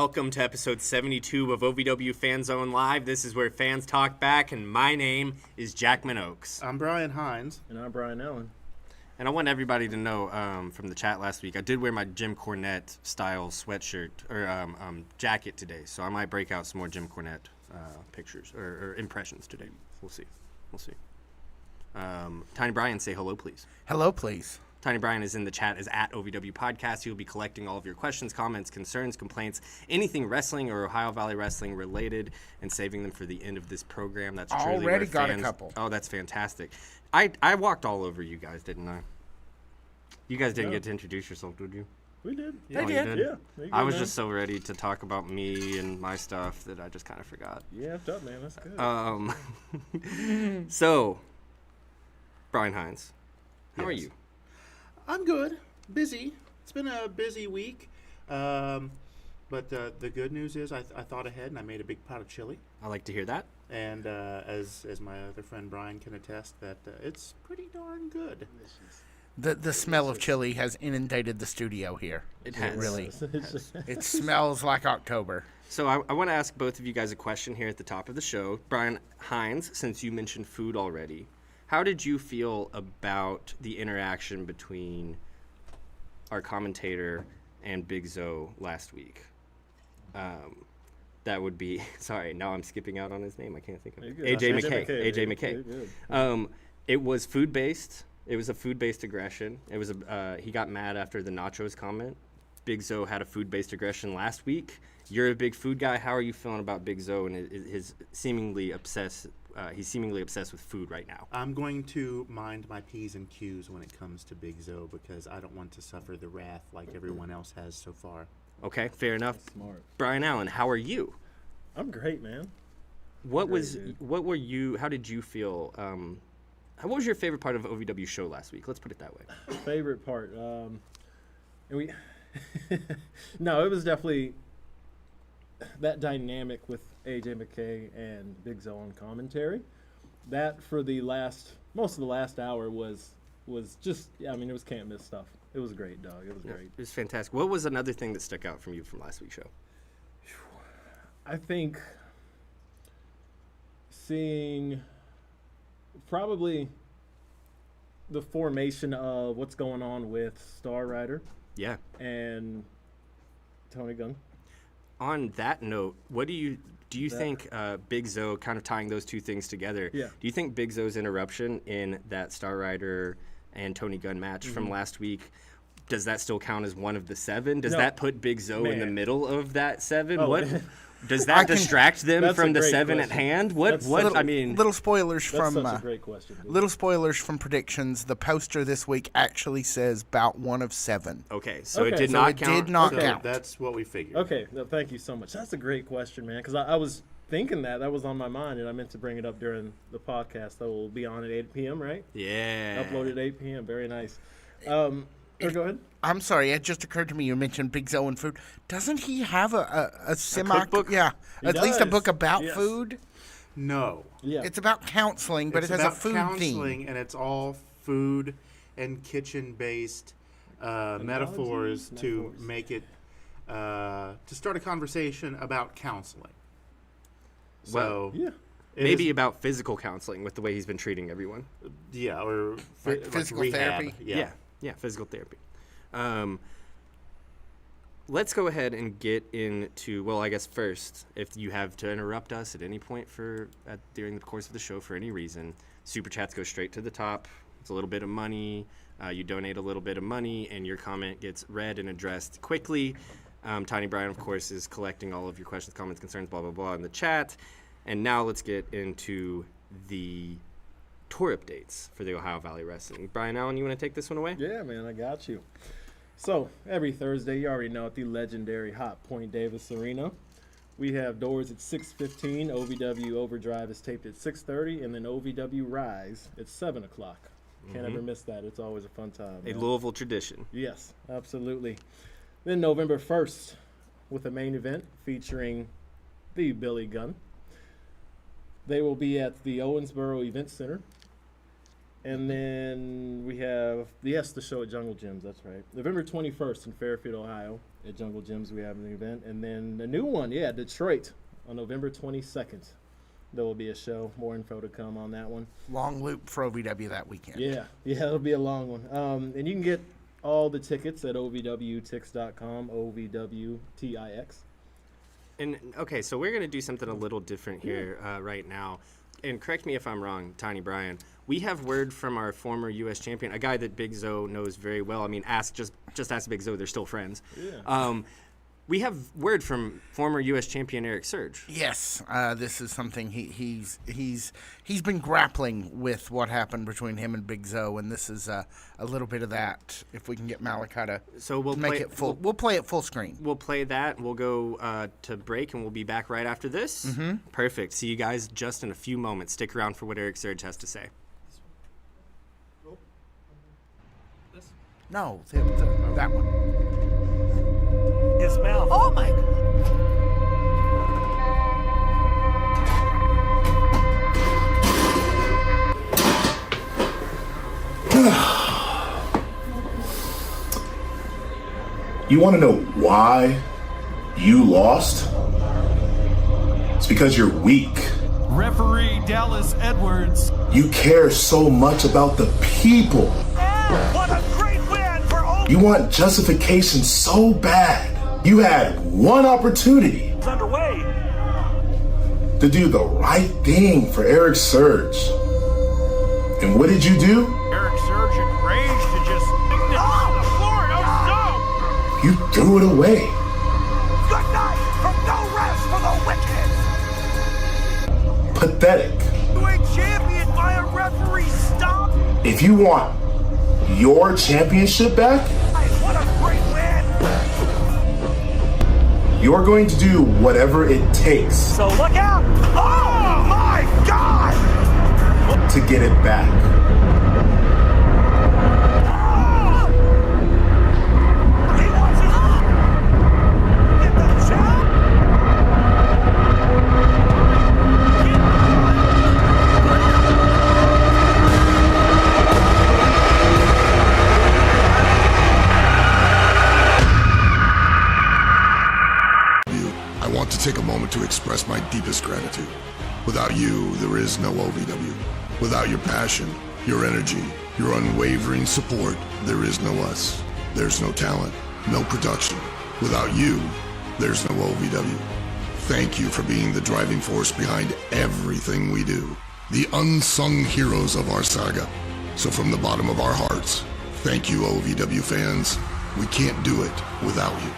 welcome to episode 72 of OVW Fan Zone Live. This is where fans talk back, and my name is Jackman Oaks. I'm Brian Hines. And I'm Brian Allen. And I want everybody to know from the chat last week, I did wear my Jim Cornette style sweatshirt or jacket today, so I might break out some more Jim Cornette pictures or impressions today. We'll see. Tiny Brian, say hello, please. Hello, please. Tiny Brian is in the chat as at OVW Podcast. He will be collecting all of your questions, comments, concerns, complaints, anything wrestling or Ohio Valley Wrestling related, and saving them for the end of this program. That's truly already where got fans, a couple. Oh, that's fantastic. I walked all over you guys, didn't I? You guys didn't get to introduce yourself, did you? We did. They Oh, did. you Yeah. I was just so ready to talk about me and my stuff that I just kind of forgot. Yeah, up, man. That's good. So, Brian Hines, how are Yes. you? I'm good. Busy. It's been a busy week. But the good news is I thought ahead and I made a big pot of chili. I like to hear that. And as my other friend Brian can attest, that it's pretty darn good. The smell of chili has inundated the studio here. It has. Really. It smells like October. So I want to ask both of you guys a question here at the top of the show. Brian Hines, since you mentioned food already, how did you feel about the interaction between our commentator and Big Zo last week? That would be, sorry, now I'm skipping out on his name. I can't think of it. AJ McKay. AJ McKay. It was food-based. It was a food-based aggression. It was he got mad after the nachos comment. Big Zo had a food-based aggression last week. You're a big food guy. How are you feeling about Big Zo and his seemingly obsessed? He's seemingly obsessed with food right now. I'm going to mind my P's and Q's when it comes to Big Zo because I don't want to suffer the wrath like everyone else has so far. Okay, fair enough. Smart. Brian Allen, how are you? I'm great, man. How did you feel? What was your favorite part of OVW show last week? Let's put it that way. Favorite part. No, it was definitely that dynamic with AJ McKay and Big Zo on commentary. That for most of the last hour was just, it was can't miss stuff. It was great, dog. It was great. It was fantastic. What was another thing that stuck out from you from last week's show? I think seeing probably the formation of what's going on with Star Rider Yeah. and Tony Gunn. On that note, what do you think Big Zo, kind of tying those two things together, Yeah. do you think Big Zo's interruption in that Star Rider and Tony Gunn match from last week, does that still count as one of the 7? Does that put Big Zo in the middle of that 7? Oh, What man. does that distract them That's from a the great 7 question. at hand? What That's I mean, Little spoilers That's from such a great question, dude. little spoilers from predictions. The poster this week actually says bout 1 of 7. okay, so it Okay, did so not it count. did not So count. that's what we figured. Okay, no, thank you so much. That's a great question, man, because I was thinking that was on my mind, and I meant to bring it up during the podcast that will be on at 8 p.m., right? Yeah. Uploaded at 8 p.m. Very nice. Go ahead. I'm sorry, it just occurred to me you mentioned Big Zo and food. Doesn't he have a semi cookbook? Yeah, He at least a does. book about Yes. food. No. Yeah. It's about counseling, but It's it has about a food counseling, theme. and it's all food and kitchen-based metaphors to metaphors. make it to start a conversation about counseling. So yeah. it Maybe is- about physical counseling with the way he's been treating everyone. yeah, or Like physical rehab. therapy? Yeah, physical therapy. Let's go ahead and get into, well, I guess first, if you have to interrupt us at any point during the course of the show for any reason, Super Chats go straight to the top. It's a little bit of money. You donate a little bit of money, and your comment gets read and addressed quickly. Tiny Brian, of course, is collecting all of your questions, comments, concerns, blah, blah, blah in the chat. And now let's get into the tour updates for the Ohio Valley Wrestling. Brian Allen, you want to take this one away? Yeah, man, I got you. So, every Thursday, you already know, at the legendary Hot Point Davis Arena, we have doors at 6:15. OVW Overdrive is taped at 6:30, and then OVW Rise at 7 o'clock. Can't ever miss that. It's always a fun time. A man. Louisville tradition. Yes, absolutely. Then November 1st, with a main event featuring the Billy Gunn. They will be at the Owensboro Event Center. And then we have, the show at Jungle Gyms, that's right. November 21st in Fairfield, Ohio. At Jungle Gyms, we have an event. And then the new one, Detroit, on November 22nd. There will be a show. More info to come on that one. Long loop for OVW that weekend. Yeah, it'll be a long one. And you can get all the tickets at ovwtix.com, OVWTIX. And okay, so we're gonna do something a little different here right now. And correct me if I'm wrong, Tiny Brian. We have word from our former U.S. champion, a guy that Big Zo knows very well. I mean, just ask Big Zo; they're still friends. Yeah. We have word from former U.S. champion Eric Surge. Yes, this is something he's been grappling with what happened between him and Big Zo, and this is a little bit of that. If we can get Malachi to make it full, we'll play it full screen. We'll play that. We'll go to break, and we'll be back right after this. Mm-hmm. Perfect. See you guys just in a few moments. Stick around for what Eric Surge has to say. No, that one. His mouth. Oh my! You want to know why you lost? It's because you're weak. Referee Dallas Edwards. You care so much about the people. What a great win for OVW. You want justification so bad. You had one opportunity Underway. to do the right thing for Eric Surge. And what did you do? Eric Surge enraged to just on the floor. No, You threw it away. good night from no rest for the wicked. Pathetic. Heavyweight champion by a referee stop. If you want your championship back, What a great win. you're going to do whatever it takes So look out. Oh my God. to get it back. He wants it. Get the jump. I want to take a moment to express my deepest gratitude. Without you, there is no OVW. Without your passion, your energy, your unwavering support, there is no us. There's no talent, no production. Without you, there's no OVW. Thank you for being the driving force behind everything we do. The unsung heroes of our saga. So from the bottom of our hearts, thank you, OVW fans. We can't do it without you.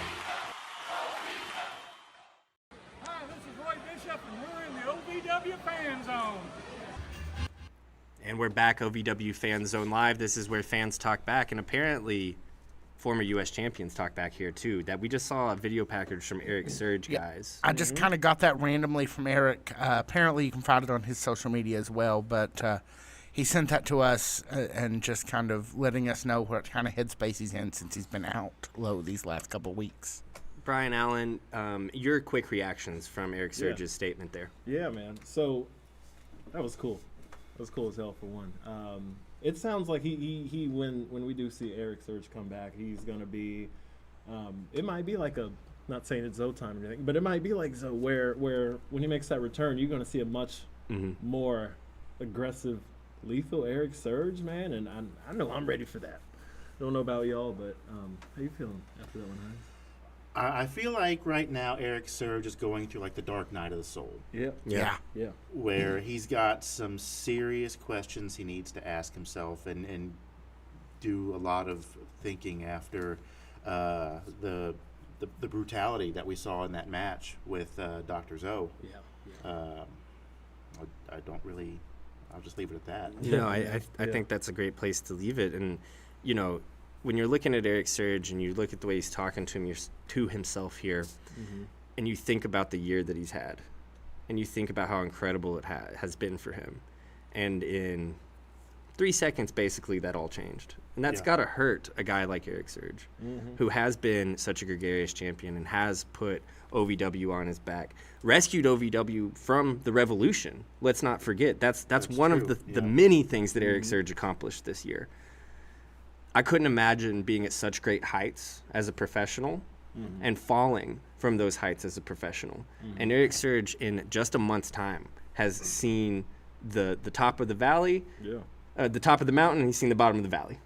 Hi, this is Roy Bishop, and we're in the OVW Fan Zone. And we're back, OVW Fan Zone Live. This is where fans talk back, and apparently former U.S. champions talk back here, too. That we just saw a video package from Eric Surge, guys. I just kind of got that randomly from Eric. Apparently, you can find it on his social media as well, but he sent that to us and just kind of letting us know what kind of headspace he's in since he's been out low these last couple weeks. Brian Allen, your quick reactions from Eric Surge's statement there. Yeah, man. So that was cool. That was cool as hell for one. It sounds like he when we do see Eric Surge come back, he's gonna be. It might be like not saying it's Zoe time or anything, but it might be like Zoe where when he makes that return, you're gonna see a much more aggressive, lethal Eric Surge, man. And I know I'm ready for that. Don't know about y'all, but how you feeling after that one, Hines? I feel like right now Eric Surge is going through like the dark night of the soul, Yeah. where he's got some serious questions he needs to ask himself and do a lot of thinking after the brutality that we saw in that match with Dr. Zoe. I don't really. I'll just leave it at that. No, I think that's a great place to leave it. And, you know, when you're looking at Eric Surge and you look at the way he's talking to himself here, and you think about the year that he's had, and you think about how incredible it has been for him, and in 3 seconds, basically, that all changed. And that's got to hurt a guy like Eric Surge, who has been such a gregarious champion and has put OVW on his back, rescued OVW from the revolution. Let's not forget. That's one true. of the many things that Eric Surge accomplished this year. I couldn't imagine being at such great heights as a professional and falling from those heights as a professional. And Eric Surge, in just a month's time, has seen the top of the valley, the top of the mountain, and he's seen the bottom of the valley.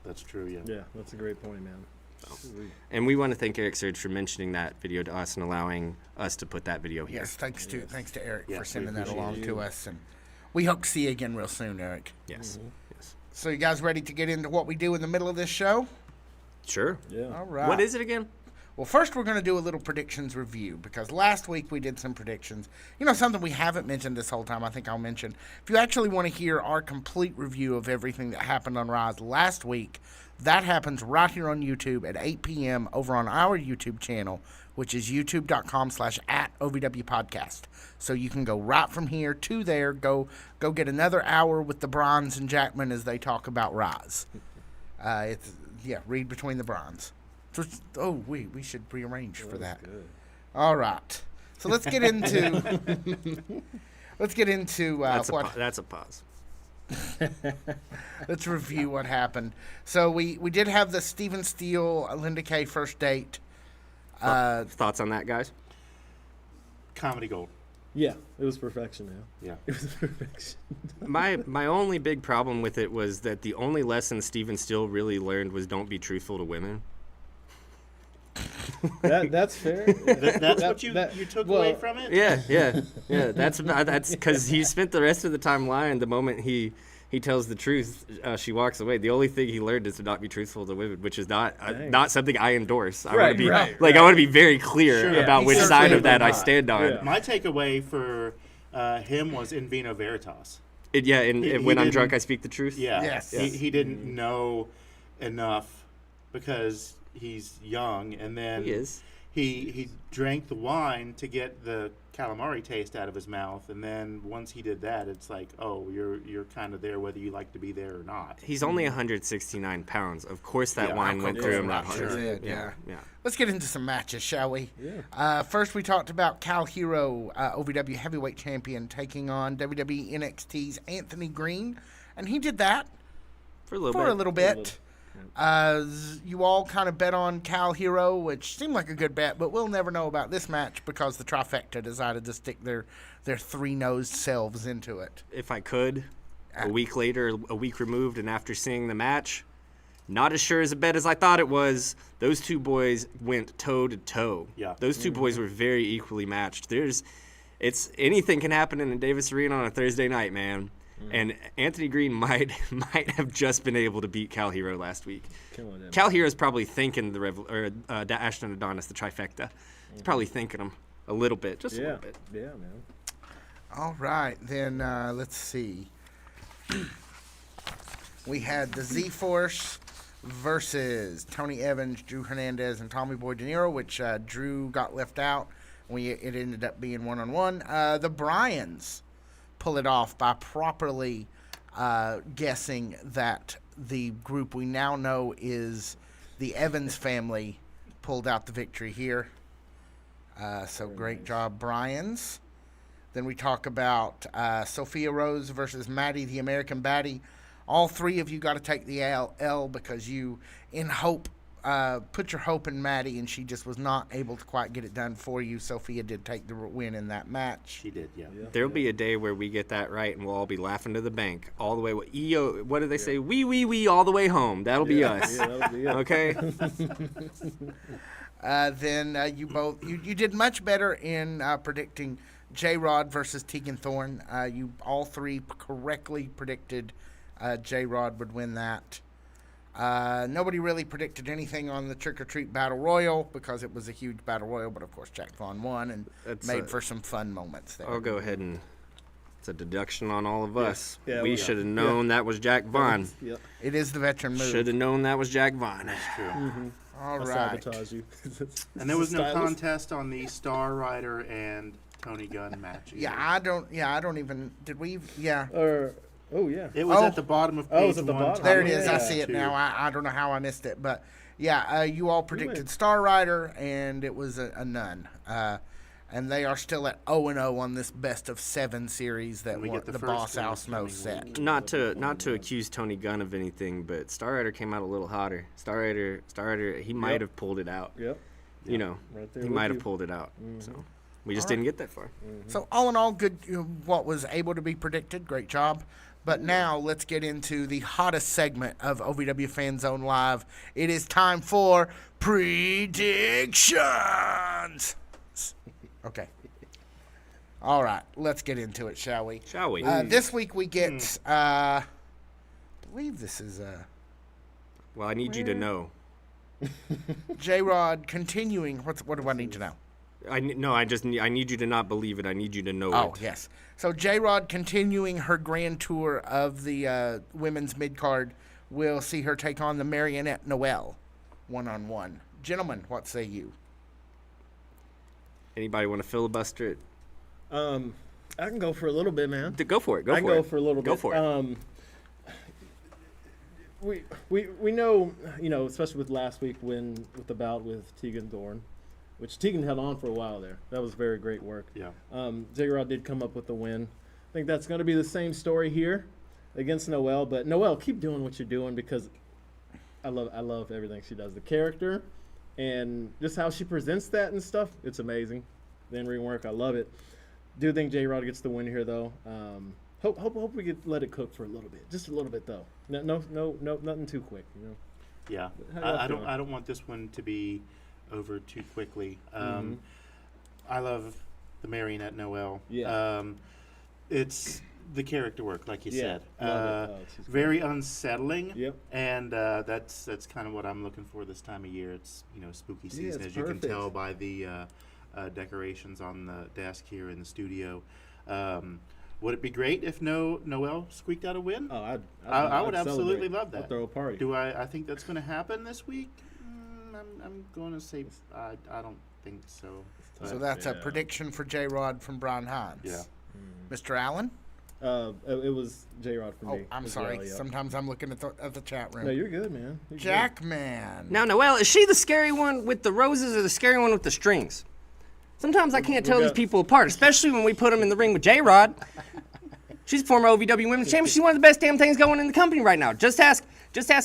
That's true, yeah. Yeah, that's a great point, man. Sweet. And we want to thank Eric Surge for mentioning that video to us and allowing us to put that video here. Yes, thanks to Eric Yes, for we sending that appreciate along you. to us, and we hope to see you again real soon, Eric. Yes. Yes. So you guys ready to get into what we do in the middle of this show? Sure. Yeah. All right. What is it again? Well, first we're going to do a little predictions review because last week we did some predictions. You know, something we haven't mentioned this whole time, I think I'll mention. If you actually want to hear our complete review of everything that happened on Rise last week, that happens right here on YouTube at 8 p.m. over on our YouTube channel, which is youtube.com/@OVW Podcast. So you can go right from here to there, go get another hour with the Bronze and Jackman as they talk about Rise. Read between the Bronze. So, we should rearrange for that. Good. All right. So let's get into That's a pause. let's review what happened. So we did have the Steven Steele Linda Kay first date. Thoughts on that, guys? Comedy gold. Yeah, it was perfection, man. Yeah. It was perfection. My only big problem with it was that the only lesson Steven Steele really learned was don't be truthful to women. That's fair. That's what you took away from it? Yeah. That's because he spent the rest of the time lying. The moment he tells the truth, she walks away. The only thing he learned is to not be truthful to women, which is not something I endorse. I want to be I want to be very clear about which side of that I stand on. Yeah. My takeaway for him was in vino veritas. When I'm drunk, I speak the truth. Yeah. Yes. He didn't know enough because he's young, and then He is. he drank the wine to get the calamari taste out of his mouth, and then once he did that, it's like, oh, you're kind of there whether you like to be there or not. He's only 169 pounds. Of course, that wine went through him that hard. Sure. Yeah. Let's get into some matches, shall we? Yeah. First, we talked about Cal Hero, OVW Heavyweight Champion, taking on WWE NXT's Anthony Green, and he did that For a little bit. You all kind of bet on Cal Hero, which seemed like a good bet, but we'll never know about this match because the trifecta decided to stick their three-nosed selves into it. If I could, a week later, a week removed, and after seeing the match, not as sure as a bet as I thought it was. Those two boys went toe to toe. Yeah. Those two boys were very equally matched. Anything can happen in a Davis Arena on a Thursday night, man. And Anthony Green might have just been able to beat Cal Hero last week. Cal Hero's probably thinking Ashton Adonis, the trifecta. He's probably thinking him a little bit, just a little bit. Yeah, man. All right, then let's see. We had the Z-Force versus Tony Evans, Drew Hernandez, and Tommy Boy De Niro, which Drew got left out. It ended up being one-on-one. The Bryans pull it off by properly guessing that the group we now know is the Evans family pulled out the victory here. So great job, Bryans. Then we talk about Sophia Rose versus Maddie, the American Baddie. All three of you got to take the L because you, in hope, put your hope in Maddie, and she just was not able to quite get it done for you. Sophia did take the win in that match. She did, yeah. There'll be a day where we get that right, and we'll all be laughing to the bank all the way. What do they say? We all the way home. That'll be us. Yeah, that'll be it. Okay. Then you did much better in predicting J-Rod versus Tegan Thorne. You all three correctly predicted J-Rod would win that. Nobody really predicted anything on the Trick or Treat Battle Royal because it was a huge Battle Royal, but of course Jack Vaughn won and made for some fun moments there. I'll go ahead and it's a deduction on all of us. Yeah, we should have known that was Jack Vaughn. Yep. It is the veteran move. Should have known that was Jack Vaughn. All I right. sabotage you. And there was no Stylist. contest on the Star Rider and Tony Gunn match. Yeah, I don't even. Did we? Yeah. Or Oh yeah. It was Oh. at the bottom of Oh, page it's at the one. bottom. There it top is. of I page see it two. now. I don't know how I missed it, but yeah, you all predicted Star Rider, and it was a none. And they are still at 0-0 on this best of 7 series that We get the the first Boss one House coming knows set. week. Not to accuse Tony Gunn of anything, but Star Rider came out a little hotter. Star Rider, he might have pulled it out. Yep. You know, Right there he with might have you. pulled it out. So we just didn't get that far. So all in all, good. What was able to be predicted, great job. But now let's get into the hottest segment of OVW Fan Zone Live. It is time for predictions. Okay. All right, let's get into it, shall we? Shall we? This week we get. I believe this is Well, I need you to know. J-Rod continuing. What do I need to know? I need you to not believe it. I need you to know Oh, it. yes. So J-Rod continuing her grand tour of the women's mid-card will see her take on the Marionette Noel one-on-one. Gentlemen, what say you? Anybody want to filibuster it? I can go for a little bit, man. Go for it. Go I for can go it. for a little bit. Go for it. We know, especially with last week with the bout with Tegan Thorne, which Tegan held on for a while there. That was very great work. Yeah. J-Rod did come up with the win. I think that's going to be the same story here against Noelle. But Noelle, keep doing what you're doing because I love everything she does. The character and just how she presents that and stuff. It's amazing. The in-ring work, I love it. Do think J-Rod gets the win here though. Hope we get let it cook for a little bit, just a little bit though. No, nothing too quick. Yeah. How y'all I feeling? don't want this one to be over too quickly. I love the Marionette Noelle. Yeah. It's the character work, like you Yeah, said. love it. Oh, she's Very unsettling. Yep. And that's kind of what I'm looking for this time of year. It's spooky season, it's as you can perfect. tell by the decorations on the desk here in the studio. Would it be great if Noelle squeaked out a win? Oh, I would I'd absolutely celebrate. love that. I'd throw a party. Do I think that's going to happen this week? I'm going to say I don't think so. So that's a prediction for J-Rod from Brian Hines. Yeah. Mr. Allen? It was J-Rod for Oh, me. I'm as sorry. well, yeah. Sometimes I'm looking at the chat room. No, you're good, man. You're good. Jackman. Now, Noelle, is she the scary one with the roses or the scary one with the strings? Sometimes I can't tell these people apart, especially when we put them in the ring with J-Rod. She's former OVW Women's Champion. She's one of the best damn things going in the company right now. Just ask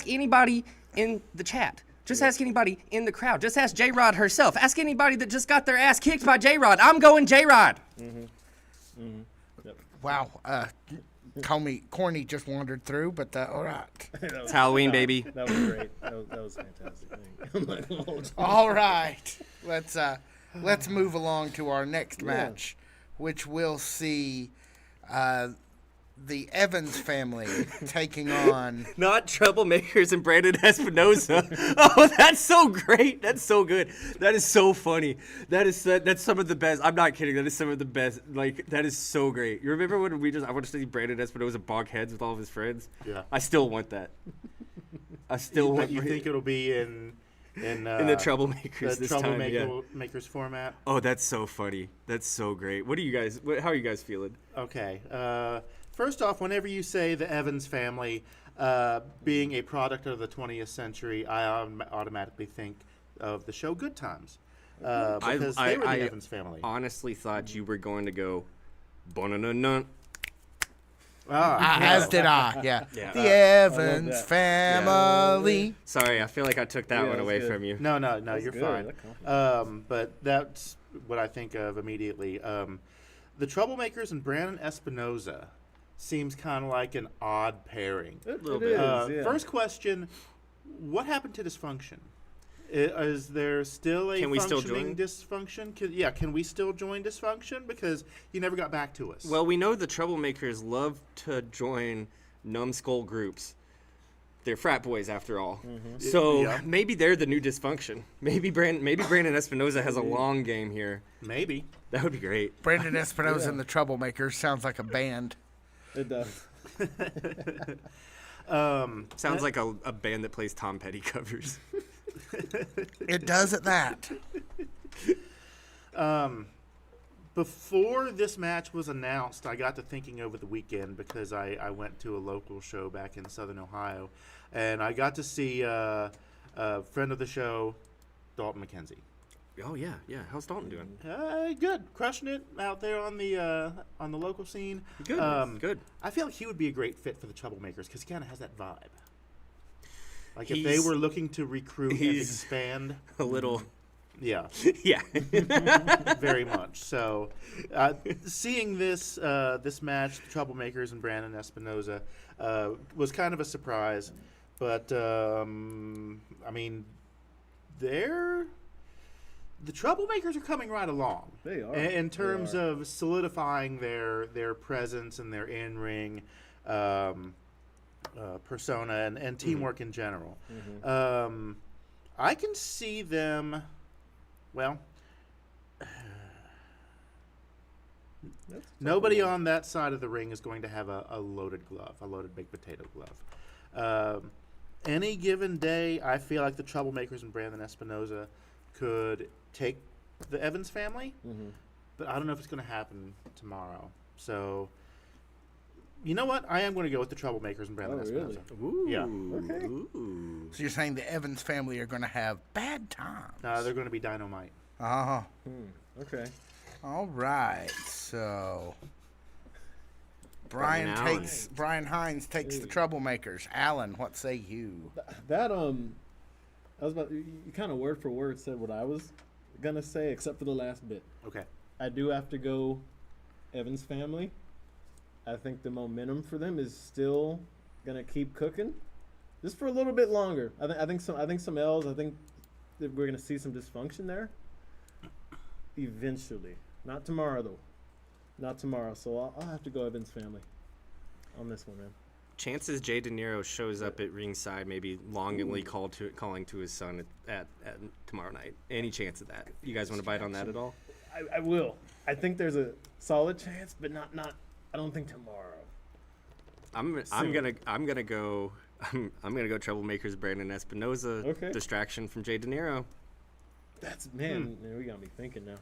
anybody in the chat. Just ask anybody in the crowd. Just ask J-Rod herself. Ask anybody that just got their ass kicked by J-Rod. I'm going J-Rod. Wow. Corny just wandered through, but all right. It's Halloween, baby. That was great. That was fantastic. I'm not gonna hold you. All right. Let's move along to our next match, which will see the Evans family taking on. Not Troublemakers and Brandon Espinosa. Oh, that's so great. That's so good. That is so funny. That's some of the best. I'm not kidding. That is some of the best. Like, that is so great. You remember when I want to see Brandon Espinosa bog heads with all of his friends? Yeah. I still want that. I still want. But you think it'll be in in the Troublemakers the this time? Yeah. Troublemakers format? Oh, that's so funny. That's so great. What do you guys? How are you guys feeling? Okay. First off, whenever you say the Evans family being a product of the 20th century, I automatically think of the show Good Times because they were the Evans family. Honestly thought you were going to go, "Bonanun." As did I. Yeah. Yeah. The Evans that. family. Sorry, I feel like I took that Yeah, one that's away good. from you. No, you're good. fine. That compliment. But that's what I think of immediately. The Troublemakers and Brandon Espinosa seems kind of like an odd pairing. It bit. is, yeah. First question, what happened to dysfunction? Is there still a Can we still functioning dysfunction? Can we still join dysfunction? Because you never got back to us. Well, we know the Troublemakers love to join numbskull groups. They're frat boys, after all. So Yeah. maybe they're the new dysfunction. Maybe Brandon Espinosa has a long game here. Maybe. That would be great. Brandon Espinosa and the Troublemakers sounds like a band. It does. Sounds like a band that plays Tom Petty covers. It does at that. Before this match was announced, I got to thinking over the weekend because I went to a local show back in Southern Ohio, and I got to see a friend of the show, Dalton McKenzie. Oh yeah. How's Dalton doing? Good, crushing it out there on the local scene. Good. Good. I feel like he would be a great fit for the Troublemakers because he kind of has that vibe. Like if they He's- were looking to recruit and he's- expand, A little. yeah, Yeah. very much. So, seeing this match, the Troublemakers and Brandon Espinoza, was kind of a surprise. But I mean, the Troublemakers are coming right along. They are. In They terms are. of solidifying their presence and their in-ring persona and teamwork in general. I can see them. Well, nobody on that side of the ring is going to have a loaded glove, a loaded baked potato glove. Any given day, I feel like the Troublemakers and Brandon Espinoza could take the Evans family, but I don't know if it's going to happen tomorrow. So, you know what? I am going to go with the Troublemakers and Brandon Espinoza. Ooh. Yeah. Okay. Ooh. So you're saying the Evans family are going to have bad times? They're going to be dynamite. Oh. Okay. All right. So Brian Allen. Hines takes the Troublemakers. Alan, what say you? That I was about you kind of word for word said what I was gonna say, except for the last bit. Okay. I do have to go Evans family. I think the momentum for them is still gonna keep cooking, just for a little bit longer. I think some L's. I think that we're gonna see some dysfunction there. Eventually, not tomorrow though. Not tomorrow. So I'll have to go Evans family on this one, man. Chances Jay De Niro shows up at ringside, maybe longingly calling to his son at tomorrow night. Any chance of that? You guys want to bite on that at all? I will. I think there's a solid chance, but not. I don't think tomorrow. I'm gonna go Troublemakers Brandon Espinoza. Okay. Distraction from Jay De Niro. That's man, we got me thinking now.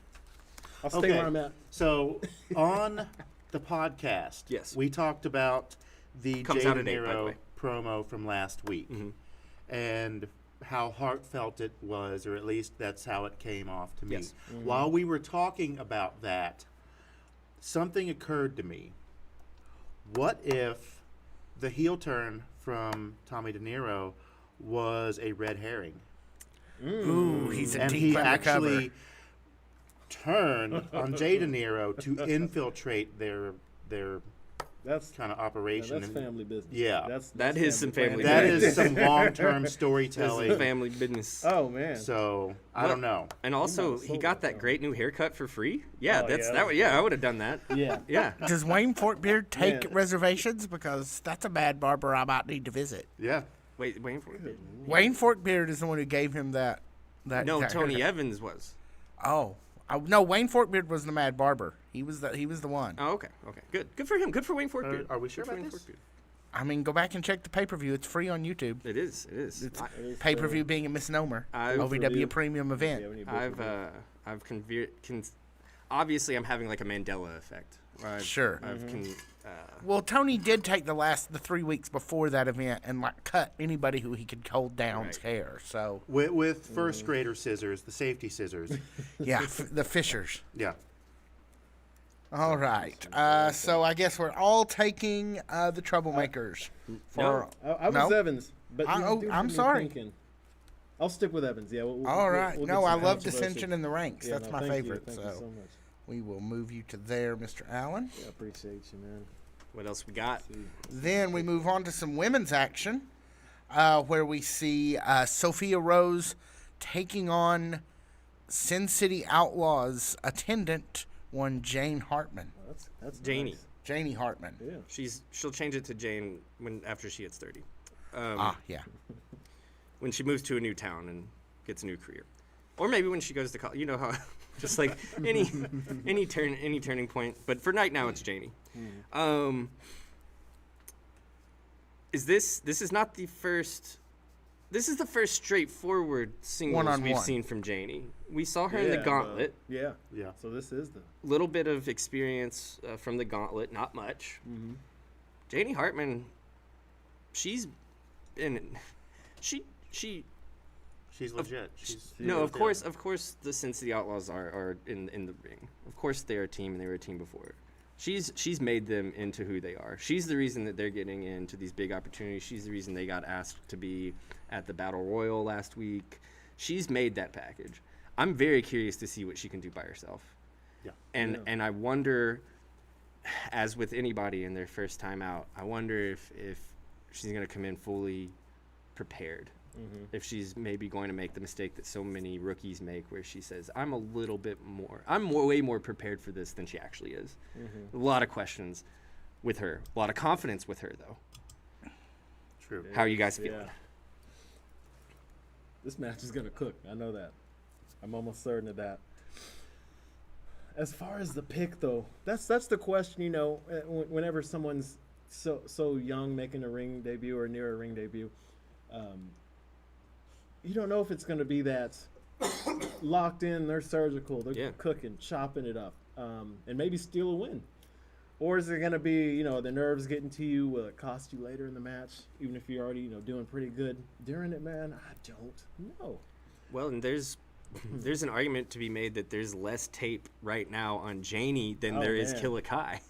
I'll stay where I'm at. So on the podcast, Yes. we talked about the Comes Jay out De today, by the Niro way. promo from last week, and how heartfelt it was, or at least that's how it came off to me. Yes. While we were talking about that, something occurred to me. What if the heel turn from Tommy De Niro was a red herring? Ooh, he's a And deep he undercover. actually turned on Jay De Niro to infiltrate their That's kind of operation. that's and family business. Yeah. That is some family that business. is some long-term This is storytelling. family business. Oh man. So I don't know. And also, have he sold that that great new haircut for free. Yeah, Oh, that's yeah, that. that's Yeah, I would have done that. yeah. Yeah. Does Wayne Forkbeard take Yeah. reservations? Because that's a bad barber I might need to visit. Yeah. Wait for it. Wayne Forkbeard is the one who gave him that. No, that Tony haircut. Evans was. Oh, no, Wayne Forkbeard was the mad barber. He was the one. Oh, okay. Good for him. Good for Wayne Forkbeard. Are we sure Good for about Wayne this? Forkbeard. I mean, go back and check the pay-per-view. It's free on YouTube. It is. It's I- pay-per-view being a misnomer. I've- OVW premium event. Obviously I'm having like a Mandela effect. Where Sure. Well, Tony did take the 3 weeks before that event and like cut anybody who he could hold down's Right. hair. So With first grader scissors, the safety scissors. yeah, the Fishers. Yeah. All right. So I guess we're all taking the Troublemakers. For, I was No? Evans, but you do have I'm me sorry. thinking. I'll stick with Evans. Yeah. All right. we'll get No, I some love controversy. dissension in the ranks. Yeah, That's no, my thank you. favorite. Thank so you so much. we will move you to there, Mr. Allen. Yeah, appreciate you, man. What else we got? Then we move on to some women's action, where we see Sophia Rose taking on Sin City Outlaws attendant, one Jane Hartman. That's Janie. nice. Janie Hartman. Yeah. She'll change it to Jane after she hits 30. Yeah. When she moves to a new town and gets a new career, or maybe when she goes to college. You know how, just like any turning point. But for right now, it's Janie. Is this is not the first this is the first straightforward singles we've One-on-one. seen from Janie. We saw her in the Yeah, gauntlet. Yeah. Yeah. So this is the. Little bit of experience from the gauntlet, not much. Mm-hmm. Janie Hartman, she's been, she. She's legit. She's No, of course, since the Outlaws are in the ring, of course they're a team and they were a team before. She's made them into who they are. She's the reason that they're getting into these big opportunities. She's the reason they got asked to be at the Battle Royal last week. She's made that package. I'm very curious to see what she can do by herself. Yeah. And I wonder, as with anybody in their first time out, I wonder if she's going to come in fully prepared. Mm-hmm. If she's maybe going to make the mistake that so many rookies make, where she says, I'm way more prepared for this than she actually is. Mm-hmm. A lot of questions with her, a lot of confidence with her, though. True. How are you guys feeling? Yeah. This match is gonna cook. I know that. I'm almost certain of that. As far as the pick, though, that's the question. You know, whenever someone's so young, making a ring debut or near a ring debut, you don't know if it's gonna be that locked in. They're surgical. They're cooking, chopping it up, and maybe steal a win. Or is it going to be, you know, the nerves getting to you? Will it cost you later in the match, even if you're already, you know, doing pretty good during it, man? I don't know. Well, and there's an argument to be made that there's less tape right now on Janie than there is man. Killakai.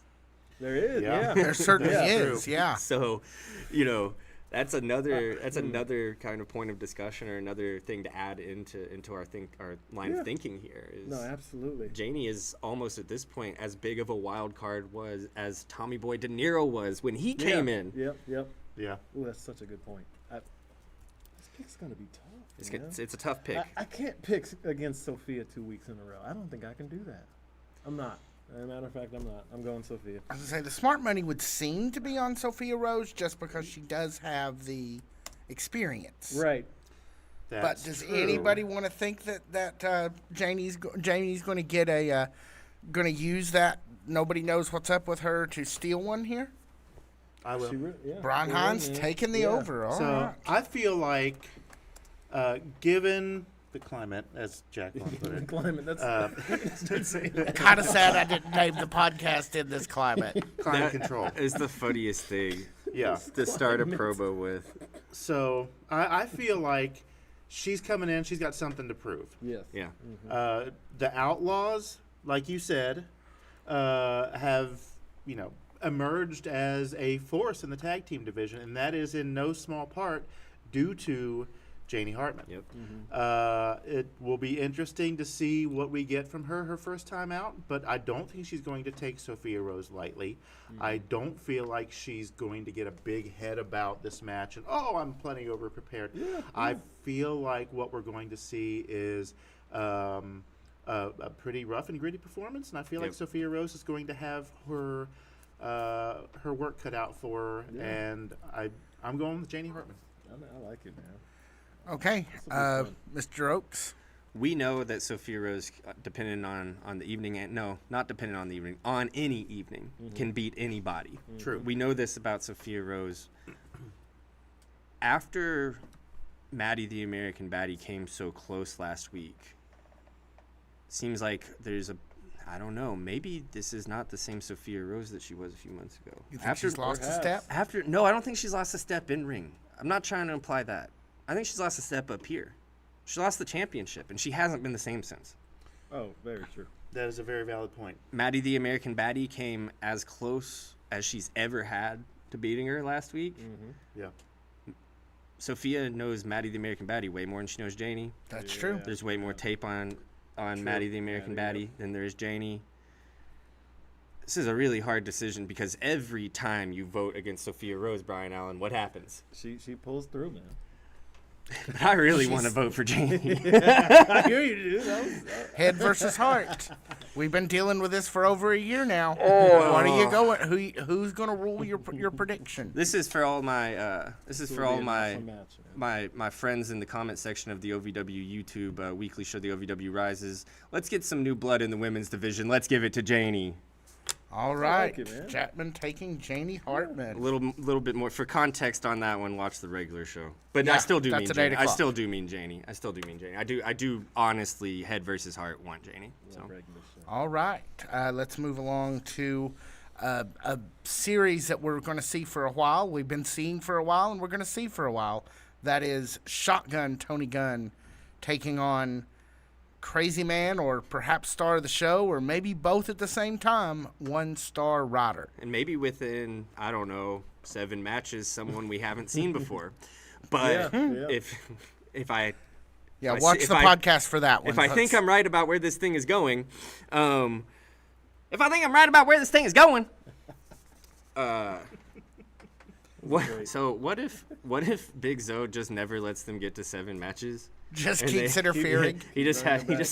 There is, Yeah. yeah. There certainly Yeah. is, yeah. So, you know, that's another kind of point of discussion or another thing to add into our line of thinking here. Is No, absolutely. Janie is almost at this point as big of a wild card was as Tommy Boy De Niro was when he came in. Yep. Yeah. Ooh, that's such a good point. This pick's going to be tough. man. It's a tough pick. I can't pick against Sophia 2 weeks in a row. I don't think I can do that. I'm not. As a matter of fact, I'm not. I'm going Sophia. I was gonna say the smart money would seem to be on Sophia Rose just because she does have the experience. Right. But That's does true. anybody want to think that Janie's going to get going to use that? Nobody knows what's up with her to steal one here. I will. Brian She Hines will, man. taking the Yeah. over. All So right. I feel like, given the climate, as Jack Long put it, Climate. That's don't say that. Kind of sad I didn't name the podcast in this climate. climate control. It's the funniest thing Yeah. to start a promo with. So I feel like she's coming in. She's got something to prove. Yes. Yeah. The Outlaws, like you said, have, you know, emerged as a force in the tag team division, and that is in no small part due to Janie Hartman. Yep. It will be interesting to see what we get from her first time out, but I don't think she's going to take Sophia Rose lightly. I don't feel like she's going to get a big head about this match and, I'm plenty over prepared. I feel like what we're going to see is a pretty rough and gritty performance, and I feel like Sophia Rose is going to have her work cut out for her, and I'm going with Janie Hartman. I like it, man. Okay, This'll be Mr. Oaks. We know that Sophia Rose, depending on the evening, and no, not depending on the evening, on any evening, can beat anybody. True. We know this about Sophia Rose. After Maddie the American Baddie came so close last week, seems like there's I don't know, maybe this is not the same Sophia Rose that she was a few months ago. You think she's lost a step? No, I don't think she's lost a step in ring. I'm not trying to imply that. I think she's lost a step up here. She lost the championship, and she hasn't been the same since. Oh, very true. That is a very valid point. Maddie the American Baddie came as close as she's ever had to beating her last week. Yeah. Sophia knows Maddie the American Baddie way more than she knows Janie. That's true. There's way more tape on Maddie the American Baddie than there is Janie. This is a really hard decision because every time you vote against Sophia Rose, Brian Allen, what happens? She pulls through, man. But I really want to vote for Janie. I hear you, dude. Head versus heart. We've been dealing with this for over a year now. Oh. What are you going? Who's going to rule your prediction? This is for all my Match, man. my friends in the comment section of the OVW YouTube weekly show, the OVW Rises. Let's get some new blood in the women's division. Let's give it to Janie. All right. like it, man. Chapman taking Janie Hartman. A little bit more for context on that one. Watch the regular show, but I Yeah, still do that's mean at Janie. 8 I o'clock. still do mean Janie. I do honestly, head versus heart, want Janie. So Regular show. All right. Let's move along to a series that we're going to see for a while. We've been seeing for a while, and we're going to see for a while. That is Shotgun Tony Gunn taking on Crazy Man, or perhaps star of the show, or maybe both at the same time, One Star Rider. and maybe within, I don't know, 7 matches, someone we haven't seen before. But Yeah. if I Yeah, If I watch see- if the I- podcast for that one. if I think Let's- I'm right about where this thing is going, what if Big Zo just never lets them get to 7 matches? just And keeps they- interfering. He just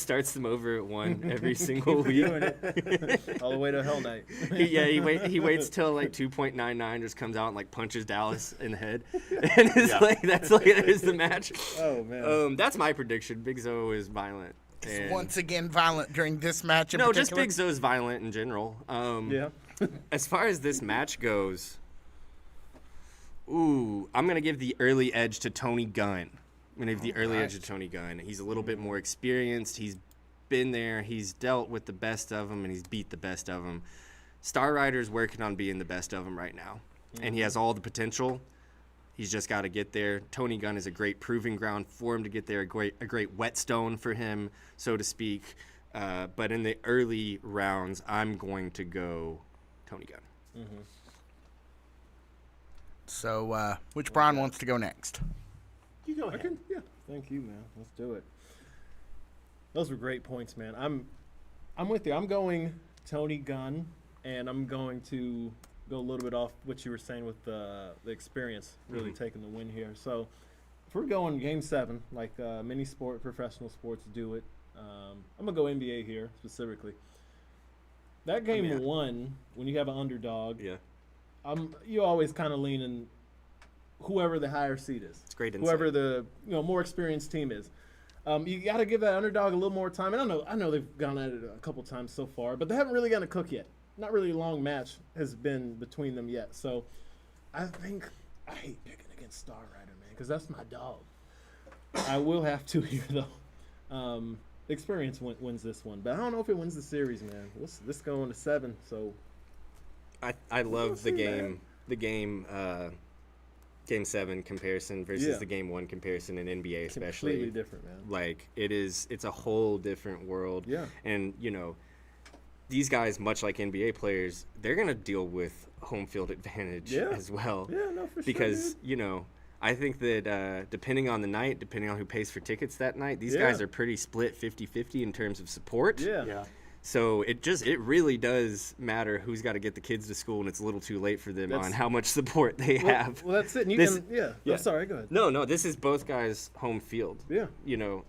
starts them over at 1 every single week. Doing it all the way to Hell Night. He waits till like 2.99, just comes out and like punches Dallas in the head, and it's like there's the match. Oh man. That's my prediction. Big Zo is violent. And Once again, violent during this match in no, just particular. Big Zo's violent in general. Yeah. As far as this match goes, I'm gonna give the early edge to Tony Gunn. I'm gonna give the early edge to Tony Gunn. He's a little bit more experienced. He's been there. He's dealt with the best of them, and he's beat the best of them. Star Rider's working on being the best of them right now, and he has all the potential. He's just got to get there. Tony Gunn is a great proving ground for him to get there, a great whetstone for him, so to speak. But in the early rounds, I'm going to go Tony Gunn. So, which Brian wants to go next? You go ahead. Yeah. Thank you, man. Let's do it. Those were great points, man. I'm with you. I'm going Tony Gunn, and I'm going to go a little bit off what you were saying with the experience really taking the win here. So if we're going Game 7, like many professional sports do it, I'm gonna go NBA here specifically. That game 1, when you have an underdog, Yeah, you always kind of lean in whoever the higher seed is. it's great insight. Whoever the more experienced team is. You got to give that underdog a little more time. And I know they've gone at it a couple times so far, but they haven't really gotten to cook yet. Not really a long match has been between them yet. So I think I hate picking against Star Rider, man, because that's my dog. I will have to here, though. Experience wins this one, but I don't know if it wins the series, man. This going to 7, so I love the see, game. man. Game 7 comparison versus Yeah. the Game 1 comparison in NBA, especially. completely different, man. Like it's a whole different world. Yeah. And these guys, much like NBA players, they're gonna deal with home field advantage Yeah. as well. Yeah, no, for Because sure, I think that depending on the night, depending on who pays for tickets that night, these Yeah. guys are pretty split 50-50 in terms of support. dude. Yeah. Yeah. So it really does matter who's got to get the kids to school, and it's a little too late for them That's- on how much support they Well, have. well, that's it. And you This- can, yeah. yeah. Oh, sorry, go ahead. No, this is both guys' home field. Yeah.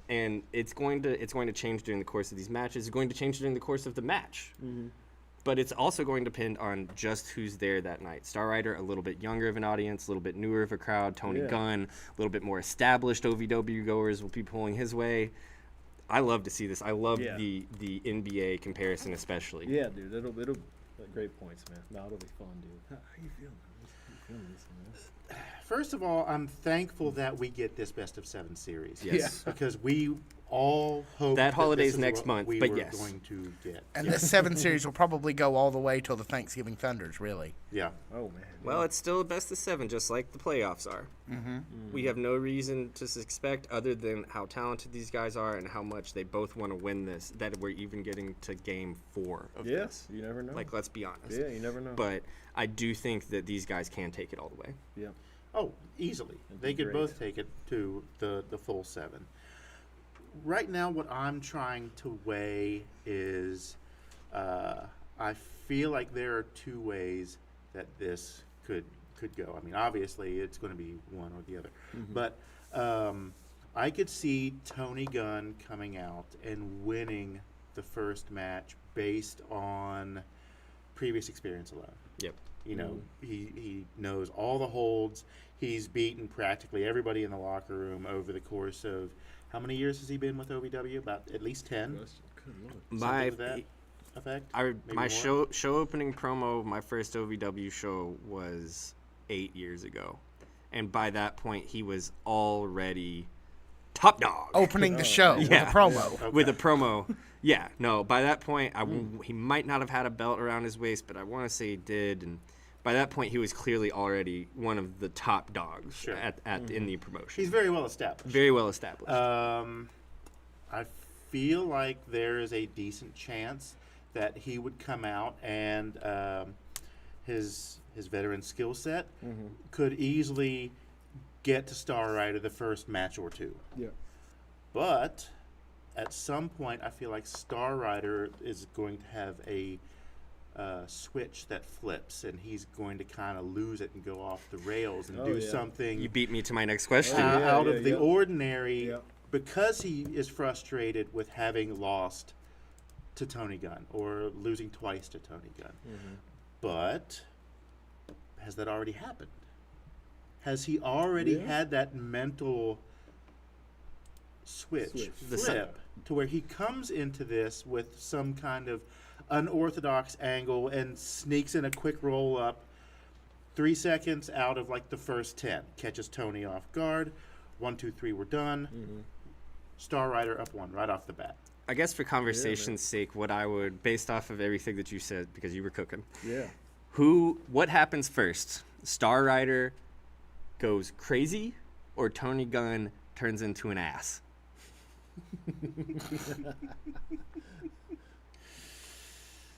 And it's going to change during the course of these matches. It's going to change during the course of the match. But it's also going to depend on just who's there that night. Star Rider, a little bit younger of an audience, a little bit newer of a crowd. Tony Yeah. Gunn, a little bit more established OVW goers will be pulling his way. I love to see this. I love Yeah. the NBA comparison especially. Yeah, dude. It'll great points, man. No, it'll be fun, dude. How you feeling? How you feeling this one, man? First of all, I'm thankful that we get this best of 7 series. Yes. Because we all hope That holiday's this is next what month, we but were yes. going to get. And this 7 series will probably go all the way till the Thanksgiving Thunders, really. Yeah. Oh man. Well, it's still a best of 7, just like the playoffs are. We have no reason to suspect, other than how talented these guys are and how much they both want to win this, that we're even getting to Game 4 of Yeah. this. You never know. Like, let's be honest. Yeah, you never know. But I do think that these guys can take it all the way. yeah. Oh, easily. They be could great. both take it to the full 7. Right now, what I'm trying to weigh is I feel like there are 2 ways that this could go. I mean, obviously, it's going to be one or the other. But I could see Tony Gunn coming out and winning the first match based on previous experience alone. Yep. He knows all the holds. He's beaten practically everybody in the locker room over the course of how many years has he been with OVW? About at least 10. Good lord. My like that? effect? My more? show opening promo, my first OVW show was 8 years ago, and by that point he was already top dog. Opening the show with a Yeah. promo. Okay. With a promo. Yeah, no, by that point, he might not have had a belt around his waist, but I want to say he did. And by that point, he was clearly already one of the top dogs Sure. in the promotion. He's very well established. Very well established. I feel like there is a decent chance that he would come out and his veteran skill set could easily get to Star Rider the first match or two. Yeah. But at some point, I feel like Star Rider is going to have a switch that flips, and he's going to kind of lose it and go off the rails and do something You beat me to my next question. out of the ordinary Yeah. because he is frustrated with having lost to Tony Gunn or losing twice to Tony Gunn. But has that already happened? Has he already had that mental switch. Flip to where he comes into this with some kind of unorthodox angle and sneaks in a quick roll up 3 seconds out of like the first 10, catches Tony off guard, 1 2 3 we're done. Star Rider up 1 right off the bat. I guess for conversation's sake, what I would, based off of everything that you said, because you were cooking, what happens first? Star Rider goes crazy, or Tony Gunn turns into an ass?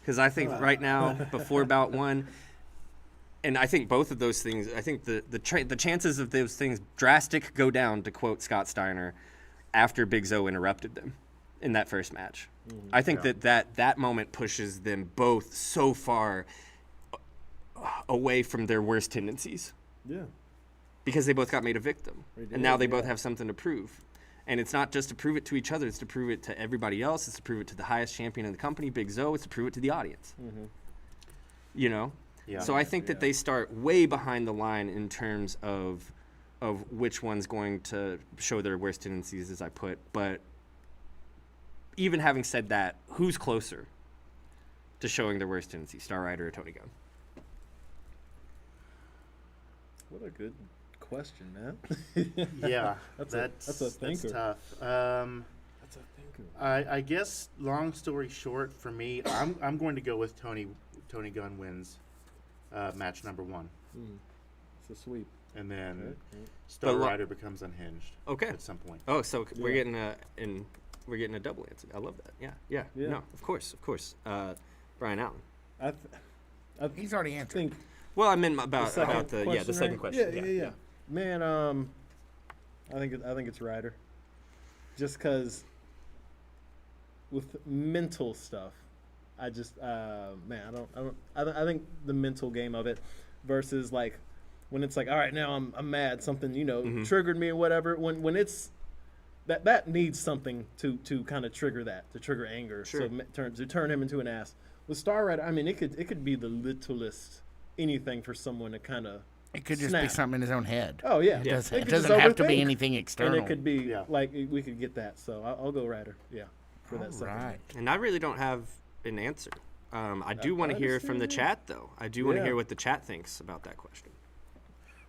Because I think right now, before bout 1, and I think both of those things, I think the chances of those things drastic go down, to quote Scott Steiner, after Big Zo interrupted them in that first match. I think that moment pushes them both so far away from their worst tendencies. Yeah. Because they both got made a victim. And now they both have something to prove. And it's not just to prove it to each other, it's to prove it to everybody else, it's to prove it to the highest champion in the company, Big Zo, it's to prove it to the audience. You know? Yeah. So I think that they start way behind the line in terms of which one's going to show their worst tendencies, as I put. But even having said that, who's closer to showing their worst tendencies, Star Rider or Tony Gunn? What a good question, man. Yeah, That's a thinker. That's tough. That's a thinker. I guess long story short, for me, I'm going to go with Tony Gunn wins match number 1, It's a sweep. and then Okay. Star But Rider becomes unhinged. Okay. At some point. Oh, so we're Yeah. getting a double answer. I love that. Yeah. Yeah. No, of course. Brian Allen. I He's already answered. think Well, I meant about the question, second right? question. Yeah. Man, I think it's Ryder. Just because with mental stuff, I just I think the mental game of it versus like when it's like, all right, now I'm mad, something triggered me or whatever. When it's that needs something to kind of trigger that, to trigger anger, Sure. to turn him into an ass. With Star Rider, I mean, it could be the littlest anything for someone to kind of. It could just be something in his own head. Oh yeah, It doesn't, They it could just doesn't have to be overthink. anything external. And it could be Yeah. like we could get that. So I'll go Ryder. Yeah, for that second. Right. And I really don't have an answer. I do want to hear from the chat, though. I do want to Yeah. hear what the chat thinks about that question.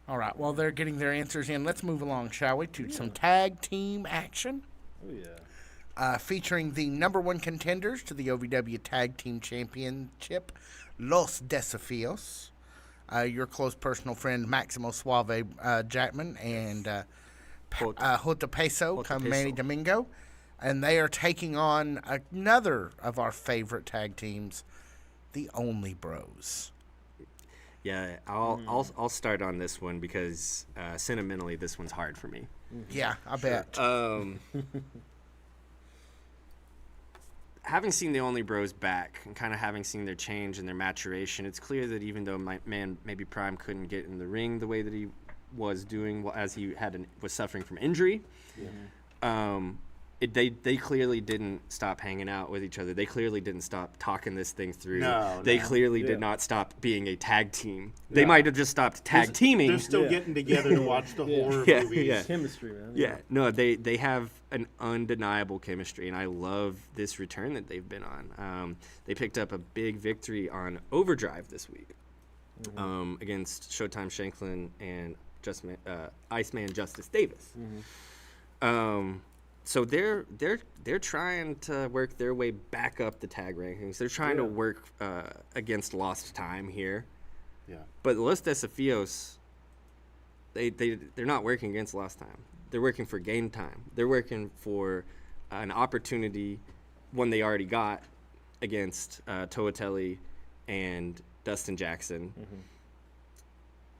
All right. Well, they're getting their answers in. Let's move along, shall we, to some tag team action. Oh yeah. Featuring the #1 contenders to the OVW Tag Team Championship, Los Desafios. Your close personal friend Maximo Suave Jackman and Jota Peso come Manny Domingo. And they are taking on another of our favorite tag teams, the Only Bros. Yeah, I'll start on this one because sentimentally, this one's hard for me. Yeah, I bet. Having seen the Only Bros back and kind of having seen their change and their maturation, it's clear that even though my man maybe Prime couldn't get in the ring the way that he was doing as he was suffering from injury, They clearly didn't stop hanging out with each other. They clearly didn't stop talking this thing through. They clearly did not stop being a tag team. They might have just stopped tag teaming. They're still getting together to watch the horror movies. Yeah. Chemistry, man. Yeah, no, they have an undeniable chemistry, and I love this return that they've been on. They picked up a big victory on Overdrive this week against Showtime Shanklin and Iceman Justice Davis. So they're trying to work their way back up the tag rankings. They're trying to work against lost time here. Yeah. But Los Desafios, they're not working against lost time. They're working for game time. They're working for an opportunity, one they already got, against Toatelli and Dustin Jackson.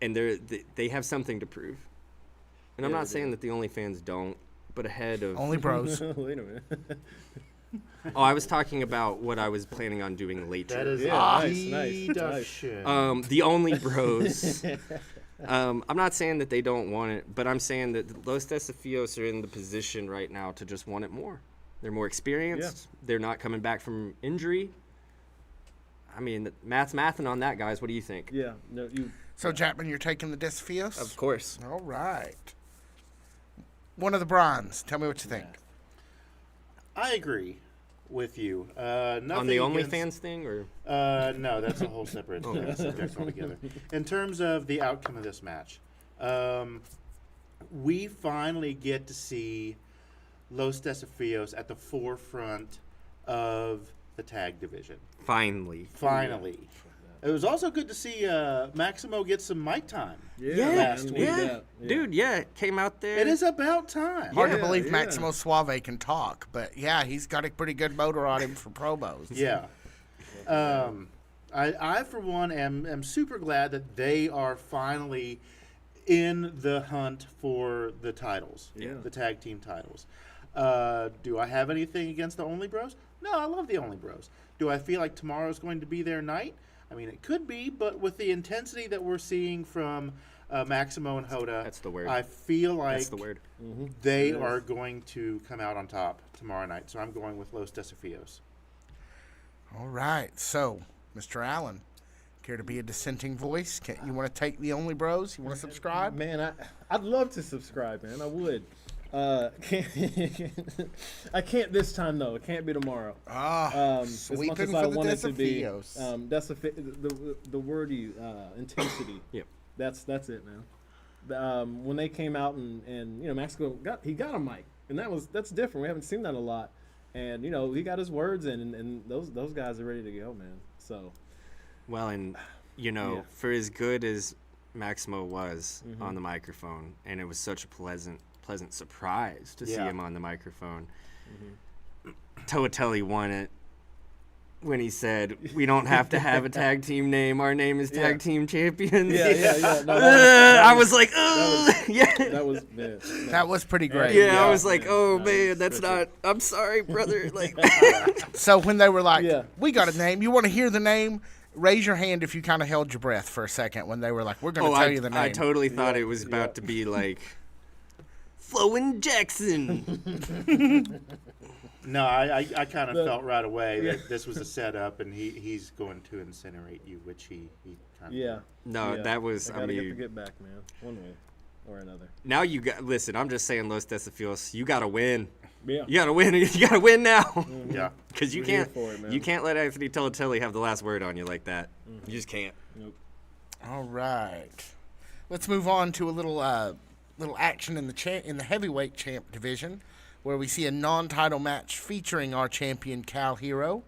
And they have something to prove. And I'm not saying that the OnlyFans don't, but ahead of... Only Bros. Wait a minute. Oh, I was talking about what I was planning on doing later. That is nice. The Only Bros. I'm not saying that they don't want it, but I'm saying that Los Desafios are in the position right now to just want it more. They're more experienced. They're not coming back from injury. I mean, math's mathing on that, guys. What do you think? Yeah. No, So, Jackman, you're taking the Desafios? Of course. All right. One of the bronze. Tell me what you think. I agree with you. On the OnlyFans thing, or no, that's a whole separate subject altogether. In terms of the outcome of this match, we finally get to see Los Desafios at the forefront of the tag division. finally. It was also good to see Maximo get some mic time. last week. Dude, came out there. It is about time. Hard to believe Maximo Suave can talk, but yeah, he's got a pretty good motor on him for promos. Yeah. I for one, am super glad that they are finally in the hunt for the titles, the tag team titles. Do I have anything against the Only Bros? No, I love the Only Bros. Do I feel like tomorrow's going to be their night? I mean, it could be, but with the intensity that we're seeing from Maximo and Hoda, That's the word. I feel like That's the word. they are going to come out on top tomorrow night. So I'm going with Los Desafios. All right. So, Mr. Allen, care to be a dissenting voice? You want to take the Only Bros? You want to subscribe? Man, I'd love to subscribe, man. I would. I can't this time though. It can't be tomorrow. Sweeping as much as I for the want it to be, Desafios. the word intensity. Yep. That's it, man. When they came out and Mexico got a mic, and that's different. We haven't seen that a lot, and he got his words in, and those guys are ready to go, man. So, Well, and for as good as Maximo was on the microphone, and it was such a pleasant surprise to see him on the microphone. Toatelli won it when he said, "We don't have to have a tag team name. Our name is Tag Team Champions." Yeah. No, I was like, that was pretty great. I was like, "Oh man, that's not. I'm sorry, brother." Like, So when they were like, "We got a name. You want to hear the name?" Raise your hand if you kind of held your breath for a second when they were like, "We're going to tell you the name." I totally thought it was about to be like Flowin' Jackson. No, I kind of felt right away that this was a setup, and he's going to incinerate you, which he kind of No, that was. I gotta get back, man. One way or another. Now you got. Listen, I'm just saying, Los Desafios, you gotta win. Yeah. You gotta win. You gotta win now. Yeah. Because you We're can't. here for it, man. You can't let Anthony Toatelli have the last word on you like that. You just can't. Nope. All right. Let's move on to a little action in the heavyweight champ division, where we see a non-title match featuring our champion Cal Hero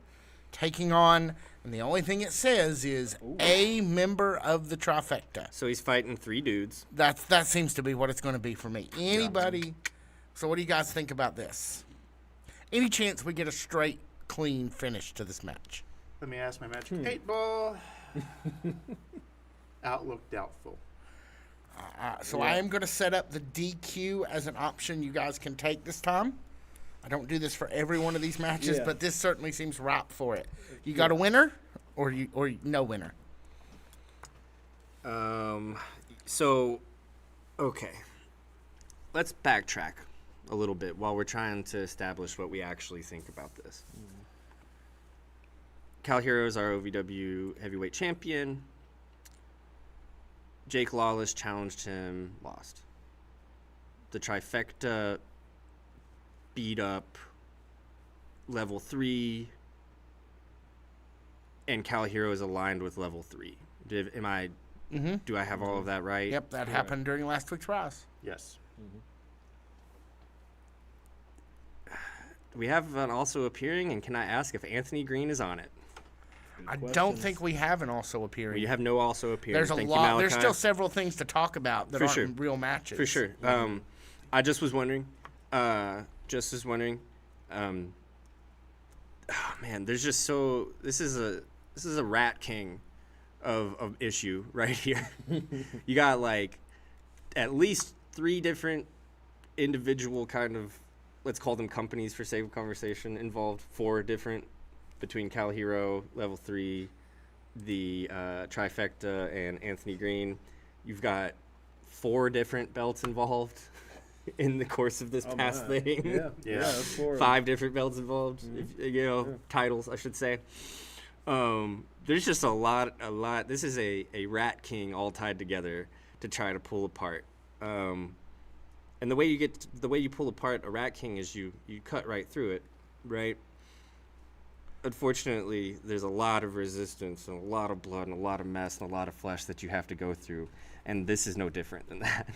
taking on, and the only thing it says is a member of the trifecta. So he's fighting 3 dudes. That seems to be what it's going to be for me. Anybody. So what do you guys think about this? Any chance we get a straight, clean finish to this match? Let me ask my match. 8-ball. Outlook doubtful. So I am going to set up the DQ as an option you guys can take this time. I don't do this for every one of these matches, but this certainly seems ripe for it. You got a winner, or no winner? So, okay. Let's backtrack. a little bit while we're trying to establish what we actually think about this. Cal Hero is our OVW heavyweight champion. Jake Lawless challenged him, lost. The trifecta beat up level 3, and Cal Hero is aligned with level 3. Do I have all of that right? Yep, that happened during last week's Rise. Yes. We have an also appearing, and can I ask if Anthony Green is on it? I don't think we have an also appearing. We have no also appearing. There's a Thank you, lot. Malachi. There's still several things to talk about that For aren't sure. real matches. For sure. I just was wondering. Oh man, there's just so this is a rat king of issue right here. You got like at least 3 different individual kind of, let's call them companies for sake of conversation, involved. 4 different between Cal Hero, level 3, the trifecta, and Anthony Green. You've got 4 different belts involved in the course of this past thing. Yeah. That's 4. 5 different belts involved, titles, I should say. There's just a lot. This is a rat king all tied together to try to pull apart. And the way you pull apart a rat king is you cut right through it, right? Unfortunately, there's a lot of resistance and a lot of blood and a lot of mess and a lot of flesh that you have to go through, and this is no different than that.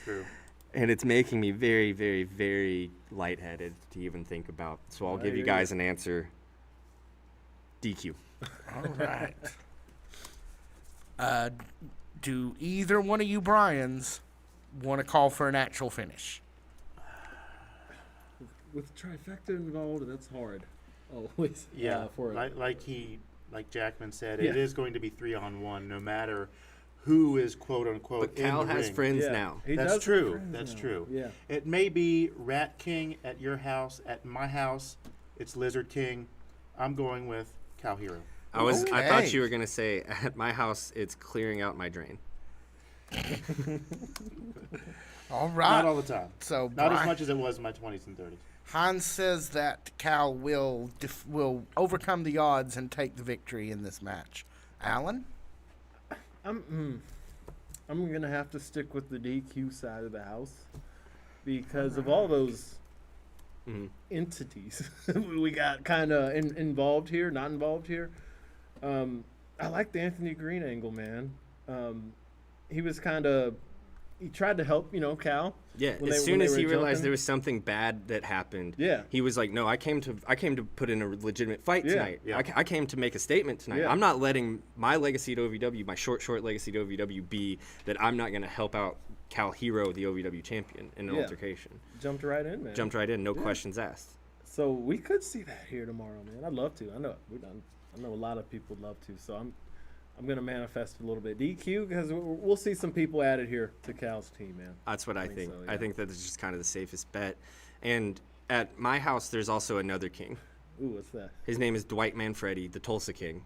True. And it's making me very, very, very lightheaded to even think about. So I'll give you guys an answer. DQ. All right. Do either one of you Bryans want to call for an actual finish? With trifecta involved, that's hard. Always. Yeah. For Like Jackman said, Yeah. it is going to be 3-on-1, no matter who is quote unquote. But Cal in the has ring. friends now. He That's does have true. friends That's now. true. Yeah. It may be Rat King at your house. At my house, it's Lizard King. I'm going with Cal Hero. I thought Okay. you were gonna say at my house it's clearing out my drain. All right. Not all the time. So Not as Bri- much as it was in my 20s and 30s. Hans says that Cal will overcome the odds and take the victory in this match. Alan? I'm gonna have to stick with the DQ side of the house because of all those entities we got kind of involved here, not involved here. I like the Anthony Green angle, man. He was he tried to help, Cal. Yeah, when as they- soon when as they he were realized jumping. there was something bad that happened, Yeah. he was like, "No, I came to put in a legitimate fight Yeah. tonight. Yeah. I came to make a statement tonight. Yeah. I'm not letting my legacy to OVW, my short legacy to OVW, be that I'm not going to help out Cal Hero, the OVW champion, in an Yeah. altercation. Jumped right in, man. Jumped right in, no questions asked. So we could see that here tomorrow, man. I'd love to. I know a lot of people would love to. So I'm gonna manifest a little bit DQ because we'll see some people added here to Cal's team, man. That's what I think. so, I yeah. think that is just kind of the safest bet. And at my house, there's also another king. Ooh, what's that? His name is Dwight Manfredi, the Tulsa King.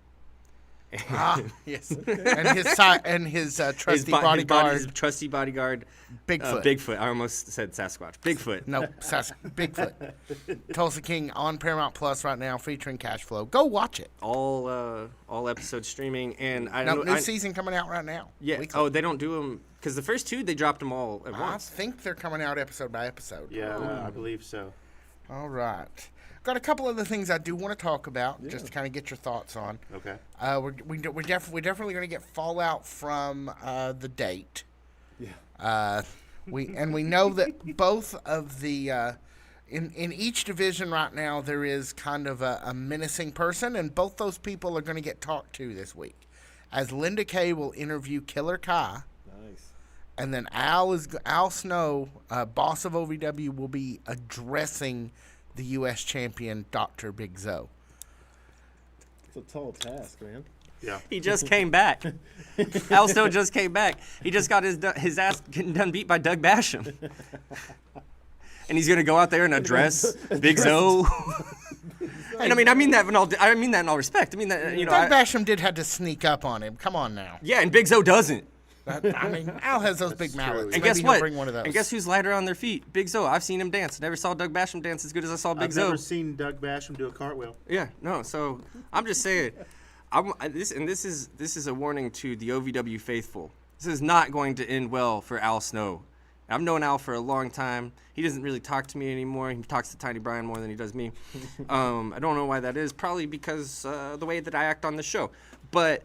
Yes. and his trusty bodyguard, his trusty bodyguard, Bigfoot. Bigfoot. I almost said Sasquatch. Bigfoot. No, Bigfoot. Tulsa King on Paramount Plus right now, featuring Cash Flow. Go watch it. All episodes streaming, and I No, don't new know. season coming out right now. Yeah. Weekly. Oh, they don't do them because the first 2 they dropped them all at I once. think they're coming out episode by episode. Yeah, I believe so. All right. Got a couple other things I do want to talk about, just to kind of get your thoughts on. Okay. We're definitely going to get fallout from the date. Yeah. We know that both of the in each division right now there is kind of a menacing person, and both those people are going to get talked to this week, as Linda Kay will interview Killer Kai, Nice. and then Al Snow, boss of OVW, will be addressing the U.S. champion Dr. Big Zo. It's a tall task, man. Yeah. He just came back. Al Snow just came back. He just got his ass getting done beat by Doug Basham. And he's gonna go out there and address Big Zo. And I mean that in all respect. I mean that Doug Basham did have to sneak up on him. Come on now. yeah, and Big Zo doesn't. I mean, Al has those big true. mallets. And Maybe guess he'll what? Bring one of those. And guess who's lighter on their feet? Big Zo. I've seen him dance. Never saw Doug Basham dance as good as I saw Big I've Zo. never seen Doug Basham do a cartwheel. Yeah, no. So I'm just saying, this is a warning to the OVW faithful. This is not going to end well for Al Snow. I've known Al for a long time. He doesn't really talk to me anymore. He talks to Tiny Brian more than he does me. I don't know why that is. Probably because the way that I act on the show. But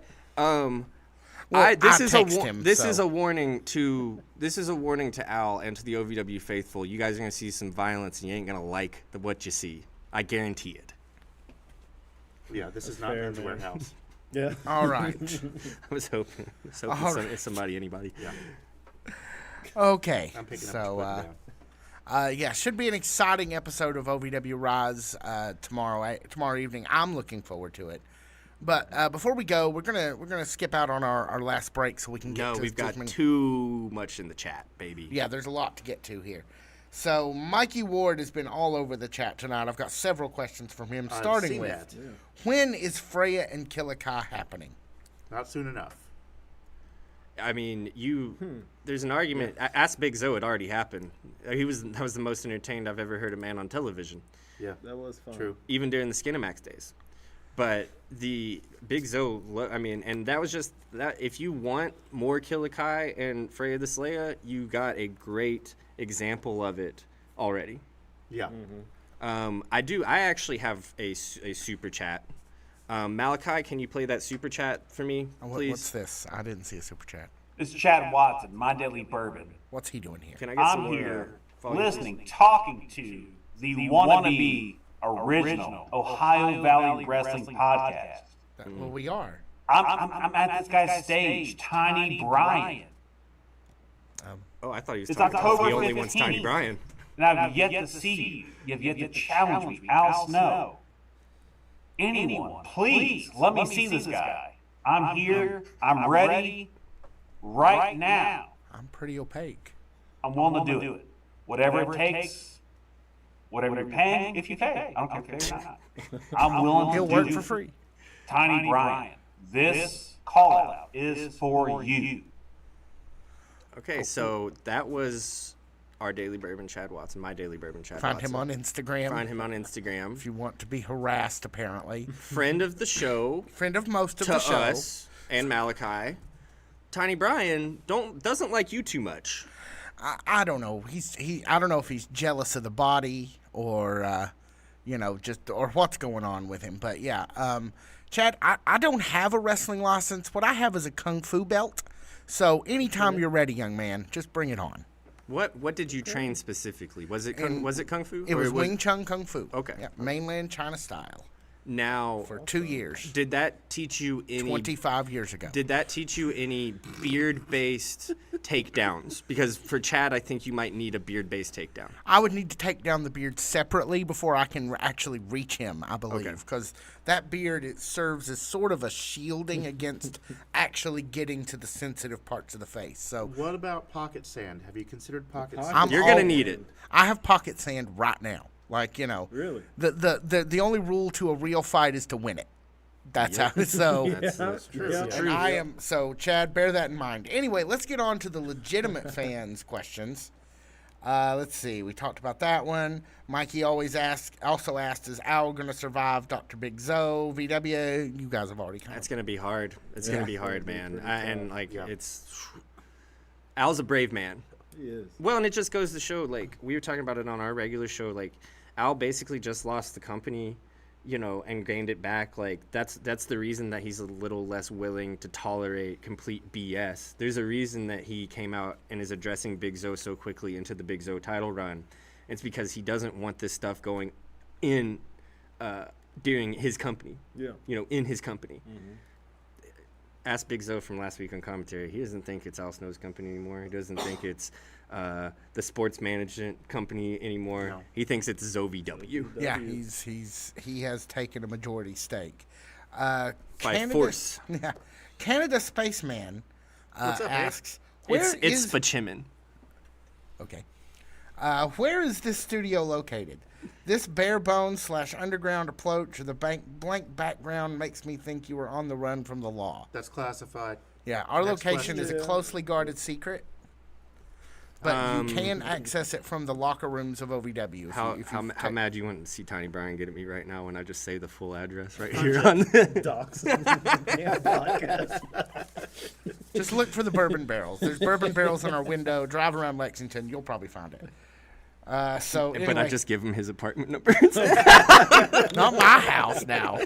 this is a warning to Al and to the OVW faithful. You guys are gonna see some violence, and you ain't gonna like what you see. I guarantee it. Yeah, this is not fair, Men's man. Warehouse. Yeah. All right. I was hoping it's somebody, anybody. Yeah. Okay. I'm picking so, up the yeah, should be an exciting episode of OVW Rise tomorrow evening. I'm looking forward to it. But before we go, we're gonna skip out on our last break so we can get to. No, we've got too much in the chat, baby. Yeah, there's a lot to get to here. So Mikey Ward has been all over the chat tonight. I've got several questions from him, starting seen with, that. when is Freya and Killikai happening? Not soon enough. I mean, there's an argument. Ask Big Zo, it already happened. That was the most entertained I've ever heard a man on television, Yeah, That was fun. true. even during the Skinamax days. But the Big Zo, I mean, and that was just that. If you want more Killikai and Freya the Slayer, you got a great example of it already. Yeah. I actually have a super chat. Malachi, can you play that super chat for me, please? What's this? I didn't see a super chat. This is Chad Watson, My Daily Bourbon. What's he doing here? Can I get some I'm more, here volume? listening, talking to the wannabe original Ohio Valley Wrestling podcast. Well, we are. I'm at this guy's stage, Tiny Brian. Oh, I thought he was It's talking about October the only one's 15th. Tiny Brian. And I've yet to see you. You've yet to challenge me, Al Snow. Anyone, please, let me see this guy. I'm here. I'm ready right now. I'm pretty opaque. I'm willing to do it. Whatever it takes, whatever you're paying, if you pay. I don't care if you pay or not. I'm willing He'll to work do for free. Tiny Brian, this call out is for you. Okay, so that was our Daily Bourbon Chad Watson, my Daily Bourbon Chad Find Watson. him on Instagram. Find him on Instagram. If you want to be harassed, apparently. Friend of the show. Friend of most of to the show. us and Malachi. Tiny Brian doesn't like you too much. I don't know. I don't know if he's jealous of the body or, or what's going on with him. But yeah, Chad, I don't have a wrestling license. What I have is a kung fu belt. So anytime you're ready, young man, just bring it on. What did you train specifically? Was it kung fu? It was Wing Chun Kung Fu. Okay. Yeah, mainland China style. Now, For 2 years. did that teach you any 25 years ago. Did that teach you any beard-based takedowns? Because for Chad, I think you might need a beard-based takedown. I would need to take down the beard separately before I can actually reach him, I believe. Because that beard, it serves as sort of a shielding against actually getting to the sensitive parts of the face. So What about pocket sand? Have you considered pocket sand? I'm You're going to all- need it. I have pocket sand right now. Like, Really? The only rule to a real fight is to win it. That's how. So That's true. Yeah. Yeah. and I am so Chad, bear that in mind. Anyway, let's get on to the legitimate fans' questions. Let's see. We talked about that one. Mikey also asked, is Al going to survive Dr. Big Zo? VW, you guys have already kind That's going to be hard. It's going to be hard, man. Yeah. Al's a brave man. He is. Well, and it just goes to show, like, we were talking about it on our regular show, like, Al basically just lost the company, and gained it back. Like, that's the reason that he's a little less willing to tolerate complete BS. There's a reason that he came out and is addressing Big Zo so quickly into the Big Zo title run. It's because he doesn't want this stuff going in during his company. Yeah. In his company. Ask Big Zo from last week on commentary. He doesn't think it's Al Snow's company anymore. He doesn't think it's the sports management company anymore. No. He thinks it's ZOVW. Yeah, he has taken a majority stake. By force. Yeah, Canada Spaceman What's up, man? asks, "Where It's is Fachimin. okay? Where is this studio located? This bare bones / underground approach or the blank background makes me think you were on the run from the law." That's classified. Yeah, our Next location is a question. closely guarded secret, but you can access it from the locker rooms of OVW. How mad you want to see Tiny Brian get at me right now when I just say the full address right here on the Docs. Yeah, podcast. Just look for the bourbon barrels. There's bourbon barrels in our window. Drive around Lexington. You'll probably find it. So anyway, But I just give him his apartment number. not my house now.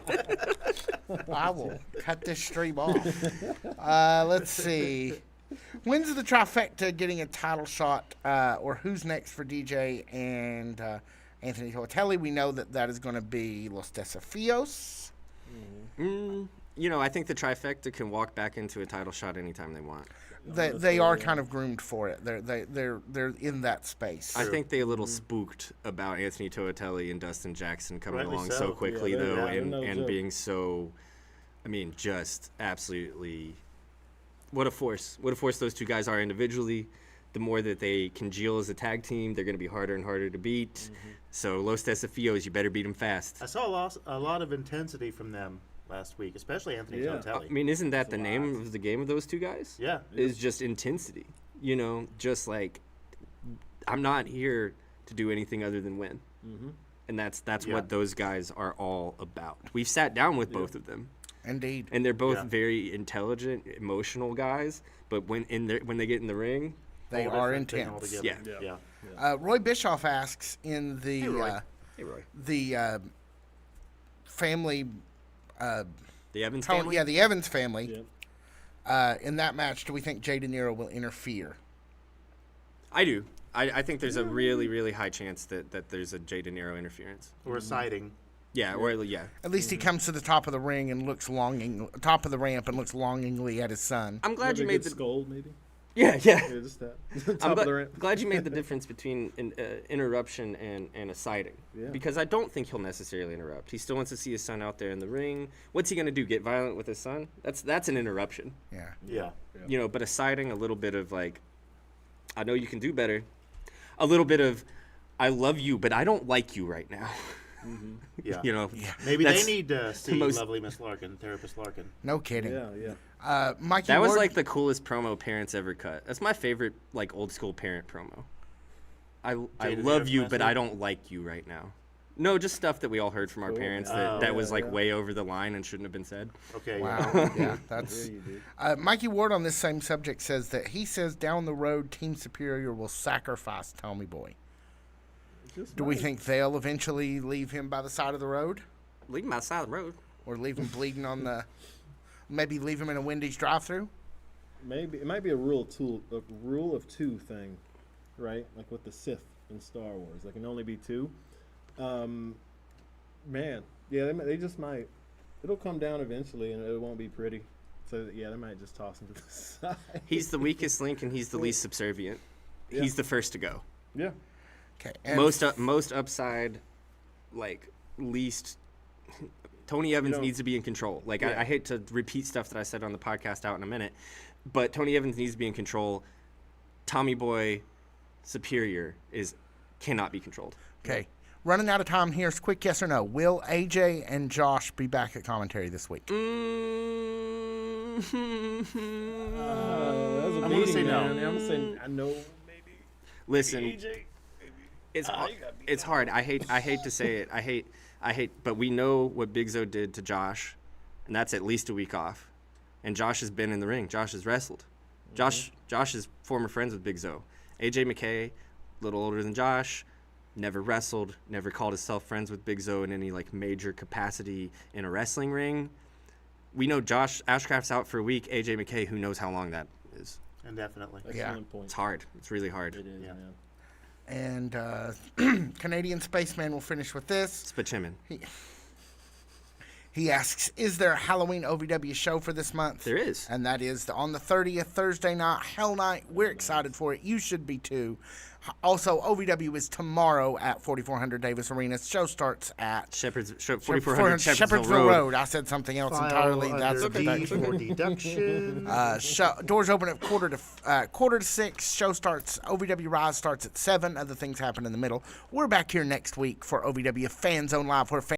I will cut this stream off. Let's see. When's the trifecta getting a title shot, or who's next for DJ and Anthony Tortelli? We know that is going to be Los Desafios. I think the trifecta can walk back into a title shot anytime they want. They are kind of groomed for it. They're in that space. I think they a little spooked about Anthony Tortelli and Dustin Jackson coming Rightly along so. so quickly, Yeah, though, they're no and joke. being so, just absolutely. What a force! What a force those two guys are individually. The more that they congeal as a tag team, they're going to be harder and harder to beat. So Los Desafios, you better beat them fast. I saw a lot of intensity from them last week, especially Anthony Yeah. Tortelli. Isn't that the name of the game of those two guys? Yeah. Is just intensity. Just like I'm not here to do anything other than win, and that's Yeah. what those guys are all about. We've sat down with both of them, Indeed. and they're both Yeah. very intelligent, emotional guys. But when they get in the ring, They Whole are different thing intense. altogether. Yeah. Yeah. Roy Bischoff asks in the Hey, Roy, the family. the Evans Tony, family. yeah, the Evans family. Yeah. In that match, do we think Jay De Niro will interfere? I do. I think there's a really, really high chance that there's a Jay De Niro interference. Or a sighting. Yeah, or yeah. At least he comes to the top of the ring and looks top of the ramp and looks longingly at his son. I'm glad you made the scold, maybe. yeah. Yeah, just that. I'm Top of the ramp. glad you made the difference between an interruption and a sighting. Yeah. Because I don't think he'll necessarily interrupt. He still wants to see his son out there in the ring. What's he going to do, get violent with his son? That's an interruption. Yeah. Yeah. But a sighting, a little bit of like, I know you can do better. A little bit of, I love you, but I don't like you right now. Yeah. Maybe that's they need to see most- lovely Miss Larkin, therapist Larkin. No kidding. Yeah. Mikey That was Ward, like the coolest promo parents ever cut. That's my favorite, like, old school parent promo. I Jada love Davis you, but message? I don't like you right now. No, just stuff that we all heard from our parents that was like way over the line and shouldn't have been said. Okay. Wow. Yeah, that's. Yeah, you did. Mikey Ward on this same subject says that he says down the road Team Superior will sacrifice Tommy Boy. Do we think they'll eventually leave him by the side of the road, Leave him outside the road. or leave him bleeding on the? Maybe leave him in a Wendy's drive-through. Maybe it might be a rule of two thing, right? Like with the Sith in Star Wars, there can only be two. Man, yeah, they just might. It'll come down eventually, and it won't be pretty. So yeah, they might just toss him to the side. He's the weakest link and he's the least subservient. Yeah. He's the first to go. Yeah. Okay. And Most upside, like least. Tony Evans needs to be in control. Like I hate to repeat stuff that I said on the podcast out in a minute, but Tony Evans needs to be in control. Tommy Boy, Superior cannot be controlled. Okay. Running out of time here. It's quick yes or no. Will AJ and Josh be back at commentary this week? That was a I'm gonna meeting, say no. man. I'm gonna say I know. Maybe. Listen, AJ. it's hard. I hate to say it. I hate, but we know what Big Zo did to Josh, and that's at least a week off. And Josh has been in the ring. Josh has wrestled. Josh is former friends with Big Zo. AJ McKay, a little older than Josh, never wrestled, never called himself friends with Big Zo in any like major capacity in a wrestling ring. We know Josh Ashcraft's out for a week. AJ McKay, who knows how long that is. Indefinitely. Excellent point. It's hard. It's really hard. It is, Yeah. man. And Canadian Spaceman will finish with this. Spachimin. He asks, is there a Halloween OVW show for this month? There is. And that is on the 30th, Thursday night, Hell Night. We're excited for it. You should be too. Also, OVW is tomorrow at 4400 Davis Arena. Show starts at 4400 Shepherdsville Road. I said something else entirely. File That's under okay. D for deduction. Doors open at quarter to 6. Show starts. OVW Rise starts at 7. Other things happen in the middle. We're back here next week for OVW Fan Zone Live, where fans